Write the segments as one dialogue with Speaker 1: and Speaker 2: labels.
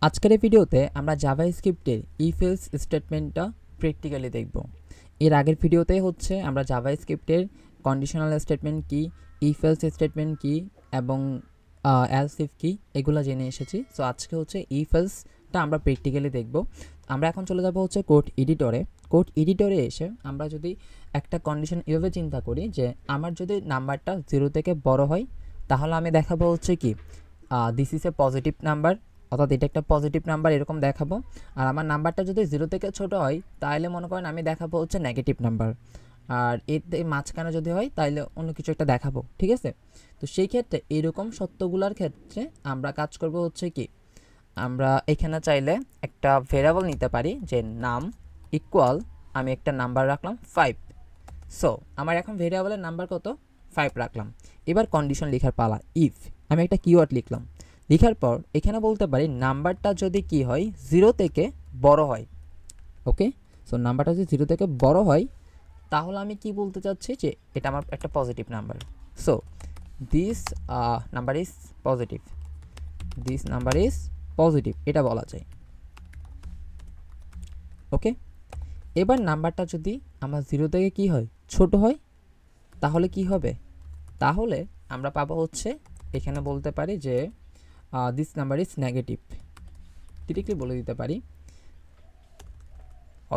Speaker 1: আজকের এই ভিডিওতে আমরা জাভাস্ক্রিপ্টের ইফ এলস স্টেটমেন্টটা প্র্যাকটিক্যালি দেখব। এর আগের ভিডিওতে হচ্ছে আমরা জাভাস্ক্রিপ্টের কন্ডিশনাল স্টেটমেন্ট কি, ইফ এলস স্টেটমেন্ট কি এবং এলস ইফ কি এগুলো জেনে এসেছি। সো আজকে হচ্ছে ইফ এলসটা আমরা প্র্যাকটিক্যালি দেখব। আমরা এখন চলে যাব হচ্ছে কোড এডিটরে। কোড এডিটরে এসে আমরা যদি একটা কন্ডিশন এভাবে চিন্তা করি যে আমার যদি নাম্বারটা 0 থেকে বড় হয় তাহলে আমি দেখাবো হচ্ছে কি this is a positive number, অর্থাৎ এটা একটা পজিটিভ নাম্বার এরকম দেখাবো। আর আমার নাম্বারটা যদি 0 থেকে ছোট হয় তাহলে মনে করেন আমি দেখাবো হচ্ছে নেগেটিভ নাম্বার। আর এর মাঝখানে যদি হয় তাহলে অন্য কিছু একটা দেখাবো, ঠিক আছে? তো সেই ক্ষেত্রে এরকম সত্যগুলোর ক্ষেত্রে আমরা কাজ করব হচ্ছে কি, আমরা এখানে চাইলে একটা ভেরিয়েবল নিতে পারি যে নাম ইকুয়াল আমি একটা নাম্বার রাখলাম 5। সো আমার এখন ভেরিয়েবলের নাম্বার কত, 5 রাখলাম। এবার কন্ডিশন লেখার পালা। ইফ আমি একটা কিওয়ার্ড লিখলাম, লেখার পর এখানে বলতে পারি নাম্বারটা যদি কি হয় 0 থেকে বড় হয়। ওকে, সো নাম্বারটা যদি 0 থেকে বড় হয় তাহলে আমি কি বলতে চাচ্ছি যে এটা আমার একটা positive number. So this number is positive, this number is positive এটা বলা যায়। ওকে, এবার নাম্বারটা যদি আমার 0 থেকে কি হয় ছোট হয় তাহলে কি হবে, তাহলে আমরা পাবো হচ্ছে এখানে বলতে পারি যে this number is negative, directly বলে দিতে পারি,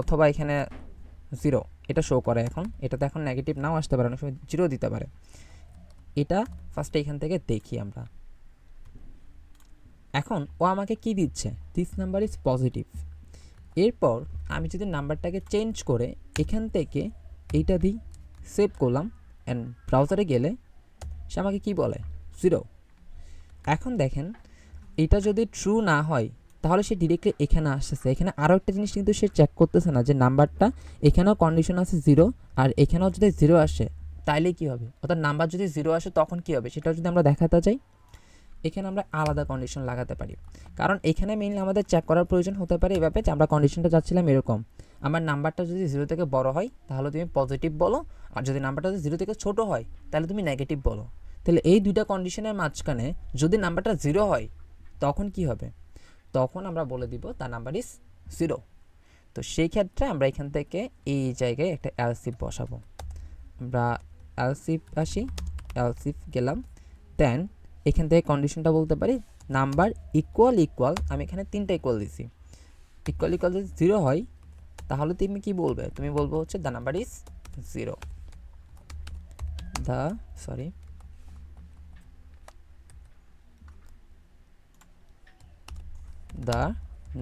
Speaker 1: অথবা এখানে 0 এটা শো করে। এখন এটাতে এখন নেগেটিভ নাও আসতে পারে, অনেক সময় 0 দিতে পারে। এটা ফার্স্টে এখান থেকে দেখি আমরা। এখন ও আমাকে কি দিচ্ছে, দিস নাম্বার ইজ পজিটিভ। এরপর আমি যদি নাম্বারটাকে চেঞ্জ করে এখান থেকে এইটা দিই, সেভ করলাম অ্যান্ড ব্রাউজারে গেলে সে আমাকে কি বলে 0। এখন দেখেন এটা যদি ট্রু না হয় তাহলে সে ডিরেক্টলি এখানে আসতেছে। এখানে আরও একটা জিনিস কিন্তু সে চেক করতেছে না যে নাম্বারটা এখানেও কন্ডিশন আছে 0 আর এখানেও যদি 0 আসে তাইলে কি হবে, অর্থাৎ নাম্বার যদি 0 আসে তখন কি হবে সেটাও যদি আমরা দেখাতে চাই এখানে আমরা আলাদা কন্ডিশন লাগাতে পারি। কারণ এখানে মেইনলি আমাদের চেক করার প্রয়োজন হতে পারে এভাবে যে আমরা কন্ডিশনটা চাচ্ছিলাম এরকম, আমার নাম্বারটা যদি 0 থেকে বড় হয় তাহলে তুমি পজিটিভ বলো, আর যদি নাম্বারটা যদি 0 থেকে ছোট হয় তাহলে তুমি নেগেটিভ বলো। তাহলে এই দুইটা কন্ডিশনের মাঝখানে যদি নাম্বারটা 0 হয় তখন কি হবে, তখন আমরা বলে দিব তার নাম্বার ইজ 0। তো সেই ক্ষেত্রে আমরা এখান থেকে এই জায়গায় একটা এলসিফ বসাবো। আমরা এলসিফ আসি, এলসিফ গেলাম, দেন এখান থেকে কন্ডিশনটা বলতে পারি নাম্বার ইকুয়াল ইকুয়াল, আমি এখানে 3টা ইকুয়াল দিছি, ইকুয়াল ইকুয়াল যদি 0 হয় তাহলে তুমি কি বলবে, তুমি বলবো হচ্ছে the number is 0, the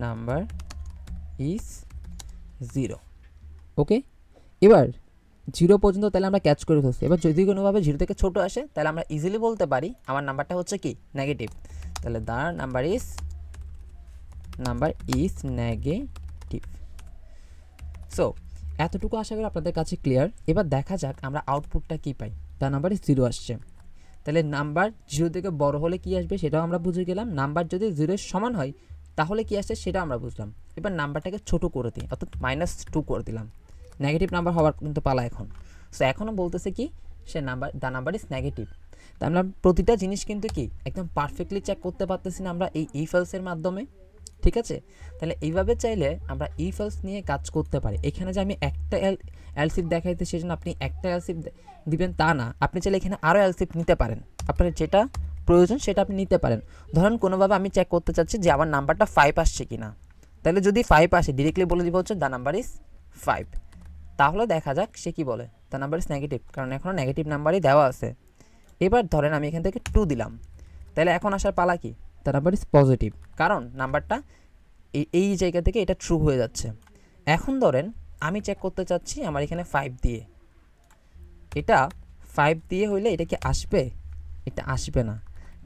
Speaker 1: number is 0। ওকে, এবার 0 পর্যন্ত তাহলে আমরা ক্যাচ করে ফেলছি। এবার যদি কোনোভাবে 0 থেকে ছোট আসে তাহলে আমরা ইজিলি বলতে পারি আমার নাম্বারটা হচ্ছে কি নেগেটিভ। তাহলে the number is negative. So এতটুকু আশা করি আপনাদের কাছে ক্লিয়ার। এবার দেখা যাক আমরা আউটপুটটা কি পাই। দ্য নাম্বার ইজ 0 আসছে, তাহলে নাম্বার 0 থেকে বড় হলে কি আসবে সেটাও আমরা বুঝে গেলাম। নাম্বার যদি 0 এর সমান হয় তাহলে কি আসছে সেটা আমরা বুঝলাম। এবার নাম্বারটাকে ছোট করে দিই, অর্থাৎ -2 করে দিলাম। নেগেটিভ নাম্বার হওয়ার কিন্তু পালা এখন। সো এখনও বলতেছে কি সে দ্য নাম্বার ইজ নেগেটিভ। তা আমরা প্রতিটা জিনিস কিন্তু কি একদম পারফেক্টলি চেক করতে পারতেছি না আমরা এই ইফ এলসের মাধ্যমে, ঠিক আছে? তাহলে এইভাবে চাইলে আমরা ইফ এলস নিয়ে কাজ করতে পারি। এখানে যে আমি একটা এলসিফ দেখাইতে সেজন্য আপনি একটা এলসিফ দিবেন তা না, আপনি চাইলে এখানে আরও এলসিফ নিতে পারেন, আপনার যেটা প্রয়োজন সেটা আপনি নিতে পারেন। ধরেন কোনোভাবে আমি চেক করতে চাচ্ছি যে আমার নাম্বারটা 5 আসছে কি না, তাহলে যদি 5 আসে ডিরেক্টলি বলে দিব হচ্ছে দ্য নাম্বার ইজ 5। তাহলে দেখা যাক সে কি বলে, দ্য নাম্বার ইজ নেগেটিভ, কারণ এখনও নেগেটিভ নাম্বারই দেওয়া আছে। এবার ধরেন আমি এখান থেকে 2 দিলাম, তাহলে এখন আসার পালা কি, দ্য নাম্বার ইজ পজিটিভ, কারণ নাম্বারটা এই জায়গা থেকে এটা ট্রু হয়ে যাচ্ছে। এখন ধরেন আমি চেক করতে চাচ্ছি আমার এখানে 5 দিয়ে, এটা 5 দিয়ে হইলে এটা কি আসবে, এটা আসবে না।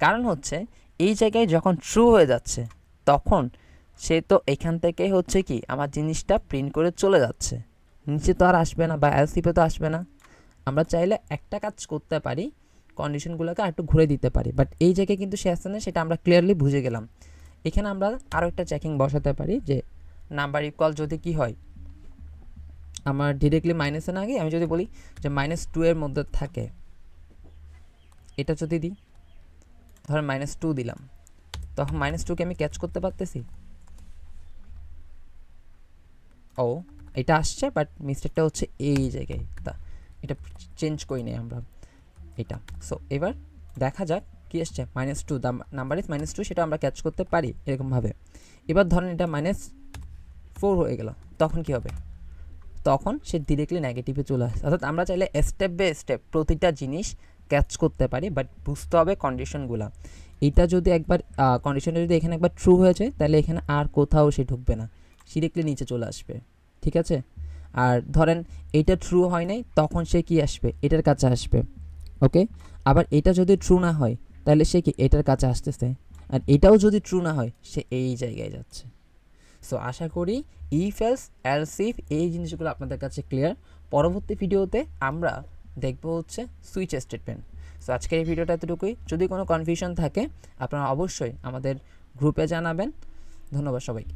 Speaker 1: কারণ হচ্ছে এই জায়গায় যখন ট্রু হয়ে যাচ্ছে তখন সে তো এখান থেকে হচ্ছে কি আমার জিনিসটা প্রিন্ট করে চলে যাচ্ছে, নিচে তো আর আসবে না বা এলসিপে তো আসবে না। আমরা চাইলে একটা কাজ করতে পারি, কন্ডিশনগুলোকে আর একটু ঘুরে দিতে পারি, বাট এই জায়গায় কিন্তু সে আসছে না, সেটা আমরা ক্লিয়ারলি বুঝে গেলাম। এখানে আমরা আরও একটা চেকিং বসাতে পারি যে নাম্বার ইকুয়াল যদি কি হয়, আমার ডিরেক্টলি মাইনাসে না গিয়ে আমি যদি বলি যে -2 এর মধ্যে থাকে, এটা যদি দিই, ধর -2 দিলাম, তখন -2কে আমি ক্যাচ করতে পারতেছি, ও এটা আসছে, বাট মিস্টেকটা হচ্ছে এই জায়গায়, তা এটা চেঞ্জ করি নাই আমরা এটা। সো এবার দেখা যাক কী আসছে, -2, দ্য নাম্বার ইজ -2, সেটা আমরা ক্যাচ করতে পারি এরকমভাবে। এবার ধরেন এটা -4 হয়ে গেল, তখন কি হবে? তখন সে ডিরেক্টলি নেগেটিভে চলে আসে। অর্থাৎ আমরা চাইলে স্টেপ বাই স্টেপ প্রতিটা জিনিস ক্যাচ করতে পারি, বাট বুঝতে হবে কন্ডিশনগুলো। এটা যদি একবার কন্ডিশনটা যদি এখানে একবার ট্রু হয়ে যায়, তাহলে এখানে আর কোথাও সে ঢুকবে না, ডিরেক্টলি নিচে চলে আসবে, ঠিক আছে? আর ধরেন এইটা ট্রু হয় নাই, তখন সে কি আসবে? এটার কাছে আসবে, ওকে? আবার এটা যদি ট্রু না হয়, তাহলে সে কি এটার কাছে আসতেছে, আর এটাও যদি ট্রু না হয়, সে এই জায়গায় যাচ্ছে। সো আশা করি ইফ এলস এলস ইফ এই জিনিসগুলো আপনাদের কাছে ক্লিয়ার। পরবর্তী ভিডিওতে আমরা দেখব হচ্ছে সুইচ স্টেটমেন্ট। সো আজকের এই ভিডিওটা এতটুকুই। যদি কোনো কনফিউশন থাকে আপনারা অবশ্যই আমাদের গ্রুপে জানাবেন। ধন্যবাদ সবাইকে।